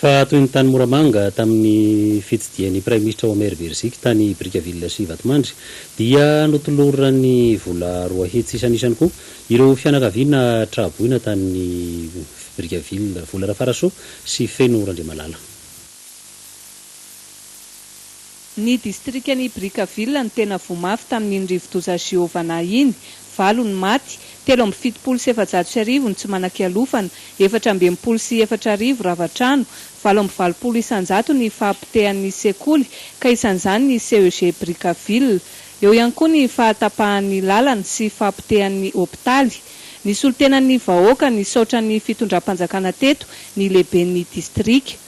Fa toy ny tany Moramanga tamin'ny fitsidian'ny Prime Ministre Omer Berzik tany Brickaville sy Vatomandry dia notolorany vola 2 hetsy isan'isany koa ireo fianakaviana Traboina tany Brickaville vola Rafaraso sy Feno Randriamalala. Ny distrikan'i Brickaville ny tena vomafy tamin'ny rivo-doza Giovana iny, 7 ny maty, 777 ny tsy manan-kialofana, 424 rava-trano, 820 isan-jato ny fahampitehan'ny sekoly, ka isan'izany ny CEG Brickaville. Eo ihany koa ny fahatapahan'ny lalana sy fahampitehan'ny hôpitaly. Ny solotenan'ny vahoaka ny saotra ny fitondram-panjakana teto ny lehiben'ny distrika.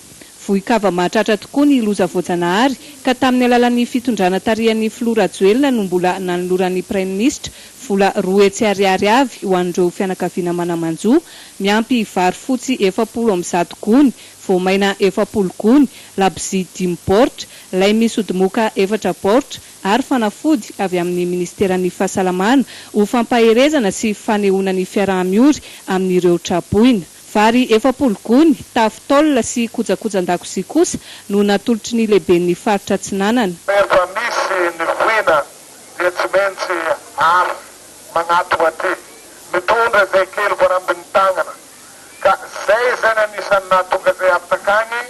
Vohikava mahatratra tokoa ny loza voajanahary ka tamin'ny alalan'ny fitondrana tarihan'ny Flora Joelina no mbola nanoloran'ny Prime Ministre vola 2 hetsy ariary avy ho an'ireo fianakaviana manamanjo, miampy vary fotsy 70 gony, voamaina 70 gony, labozia 10 baoritra, lay misy odimoka 4 baoritra ary fanafody avy amin'ny Ministeran'ny Fahasalamana ho fampaherezana sy fanehoana ny fiaraha-miory amin'ireo Traboina. Vary 70 gony, tafo taolina sy kojakojan-dakozia kosa no natolotry ny lehiben'ny faritra Atsinanana. Rehefa misy ny voina dia tsy maintsy ary magnatona aty, mitondra izay kely voarambin'ny tagnana. Ka zay zany anisan'ny nahatonga izay avy takany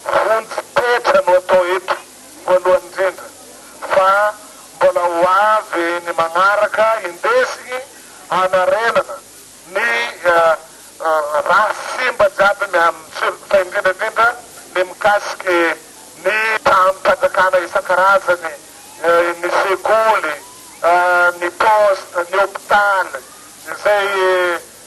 vonjy-petra no atao eto voalohany indrindra. Fa mbola ho avy ny magnaraka indesy hanarenana ny raha simba jiaby fa indrindra ny mikasiky ny mpanjakana isan-karazany, ny sekoly, ny poste, ny hôpitaly, izay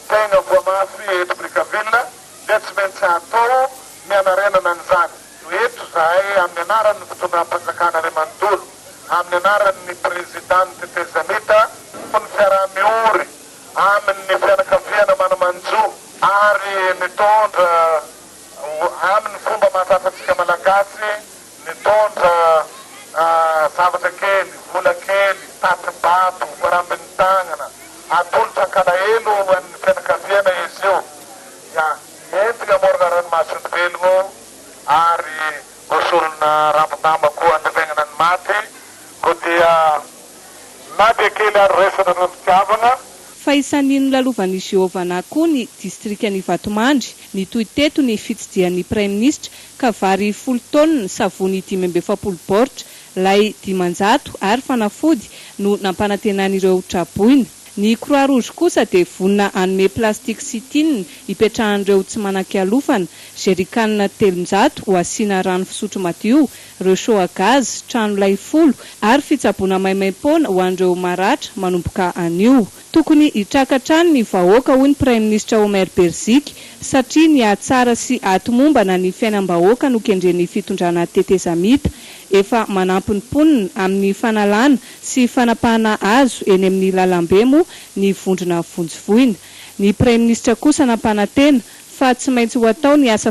tegna voamafy eto Brickaville dia tsy maintsy atao ny hanarenana an'izany. Eto zahay amin'ny anaran'ny fitondram-panjakana Ray Manontolo, amin'ny anaran'ny presidente Tezanita, ny fiaraha-miory amin'ny fianakaviana manamanjo ary mitondra amin'ny fomba mahatafatsika malagasy, mitondra zavatra kely, vola kely, tatibato, voarambin'ny tagnana, atolotra ankalaelo amin'ny fianakaviana izy io. Entina amorona ranomason'ny velogno ary hosorona rambondamba koa andevegnana ny maty, ko dia na dia kely ary resana ny fitiavana. Fa isan'ino lalovan'i Giovana koa ny distrikan'i Vatomandry, ny toy teto ny fitsidian'ny Prime Ministre ka vary 10 taonina, savony 570 baoritra, lay 500 ary fanafody no nampanantenan'ireo Traboina. Ny Croix Rouge kosa dia vonina anome plastika sy tinina ipetrahan'ireo tsy manan-kialofana, jerrycanne 300 ho asiana rano fisotro madio, réchaud à gaz, trano lay 10 ary fitsaboana maimaim-poana ho an'ireo maratra manomboka anio. Tokony hitrakatrano ny vahoaka hoy ny Prime Ministre Omer Berzik satria ny ahatsara sy ato-mombana ny fiainam-bahoaka no kendren'ny fitondrana tetezamita, efa manampy ny mponina amin'ny fanalana sy fanapahana azo eny amin'ny lalambe moa ny vondrona vonjivoina. Ny Prime Ministre kosa nampanantena fa tsy maintsy ho atao ny asa